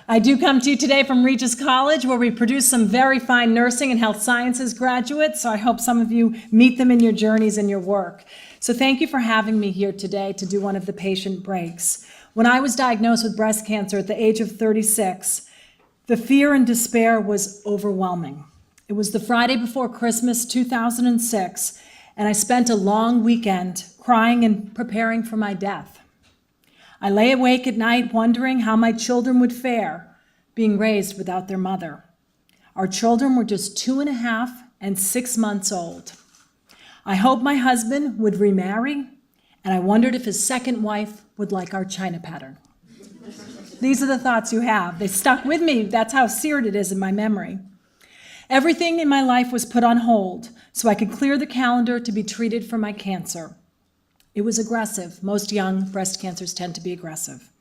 I do come to you today from Regis College, where we produce some very fine nursing and health sciences graduates, so I hope some of you meet them in your journeys and your work. So thank you for having me here today to do one of the patient breaks. When I was diagnosed with breast cancer at the age of 36, the fear and despair was overwhelming. It was the Friday before Christmas, 2006, and I spent a long weekend crying and preparing for my death. I lay awake at night wondering how my children would fare being raised without their mother. Our children were just 2.5 and 6 months old. I hoped my husband would remarry, and I wondered if his second wife would like our china pattern. These are the thoughts you have. They stuck with me. That's how seared it is in my memory. Everything in my life was put on hold so I could clear the calendar to be treated for my cancer. It was aggressive. Most young breast cancers tend to be aggressive.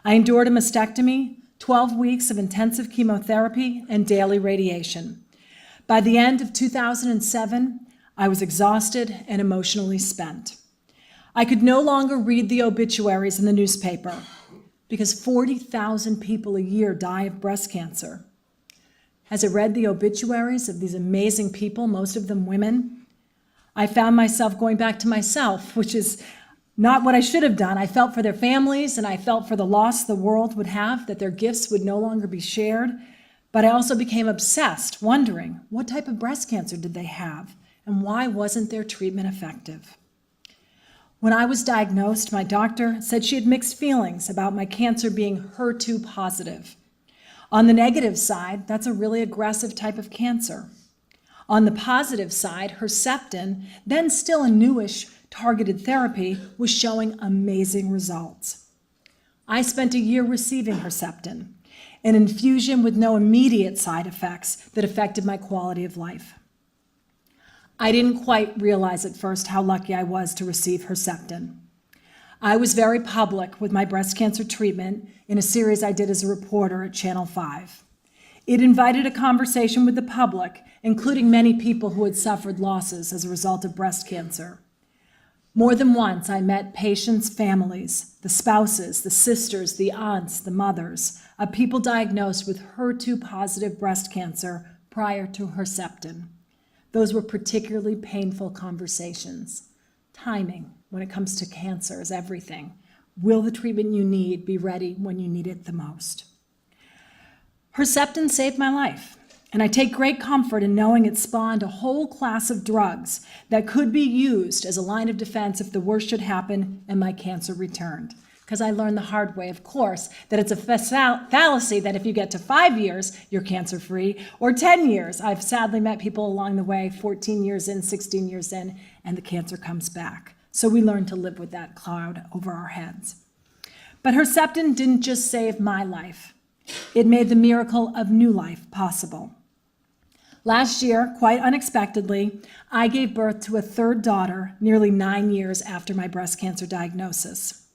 I endured a mastectomy, 12 weeks of intensive chemotherapy, and daily radiation. By the end of 2007, I was exhausted and emotionally spent. I could no longer read the obituaries in the newspaper because 40,000 people a year die of breast cancer. As I read the obituaries of these amazing people, most of them women, I found myself going back to myself, which is not what I should have done. I felt for their families and I felt for the loss the world would have, that their gifts would no longer be shared. But I also became obsessed, wondering what type of breast cancer did they have and why wasn't their treatment effective? When I was diagnosed, my doctor said she had mixed feelings about my cancer being HER2 positive. On the negative side, that's a really aggressive type of cancer. On the positive side, Herceptin, then still a newish targeted therapy, was showing amazing results. I spent a year receiving Herceptin, an infusion with no immediate side effects that affected my quality of life. I didn't quite realize at first how lucky I was to receive Herceptin. I was very public with my breast cancer treatment in a series I did as a reporter at Channel 5. It invited a conversation with the public, including many people who had suffered losses as a result of breast cancer. More than once, I met patients' families, the spouses, the sisters, the aunts, the mothers, of people diagnosed with HER2-positive breast cancer prior to Herceptin. Those were particularly painful conversations. Timing, when it comes to cancer, is everything. Will the treatment you need be ready when you need it the most? Herceptin saved my life, and I take great comfort in knowing it spawned a whole class of drugs that could be used as a line of defense if the worst should happen and my cancer returned. Because I learned the hard way, of course, that it's a fallacy that if you get to 5 years, you're cancer-free, or 10 years. I've sadly met people along the way, 14 years in, 16 years in, and the cancer comes back. So we learned to live with that cloud over our heads. But Herceptin didn't just save my life. It made the miracle of new life possible. Last year, quite unexpectedly, I gave birth to a third daughter nearly 9 years after my breast cancer diagnosis.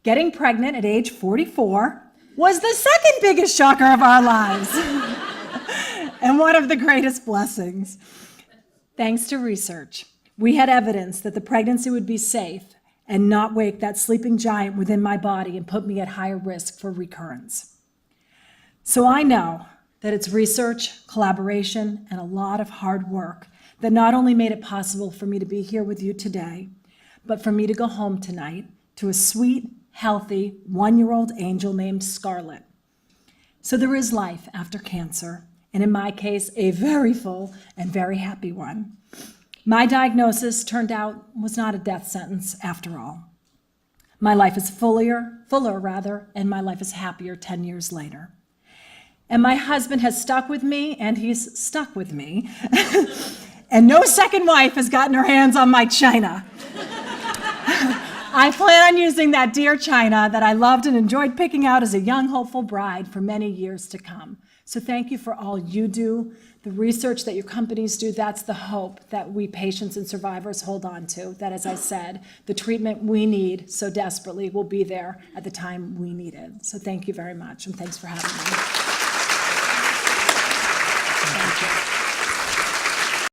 Getting pregnant at age 44 was the second biggest shocker of our lives and one of the greatest blessings. Thanks to research, we had evidence that the pregnancy would be safe and not wake that sleeping giant within my body and put me at higher risk for recurrence. So I know that it's research, collaboration, and a lot of hard work that not only made it possible for me to be here with you today, but for me to go home tonight to a sweet, healthy, 1-year-old angel named Scarlett. So there is life after cancer, and in my case, a very full and very happy one. My diagnosis turned out was not a death sentence after all. My life is fuller, and my life is happier 10 years later. And my husband has stuck with me, and he's stuck with me. And no second wife has gotten her hands on my china. I plan on using that dear china that I loved and enjoyed picking out as a young, hopeful bride for many years to come. So thank you for all you do. The research that your companies do, that's the hope that we patients and survivors hold on to. That, as I said, the treatment we need so desperately will be there at the time we need it. So thank you very much, and thanks for having me.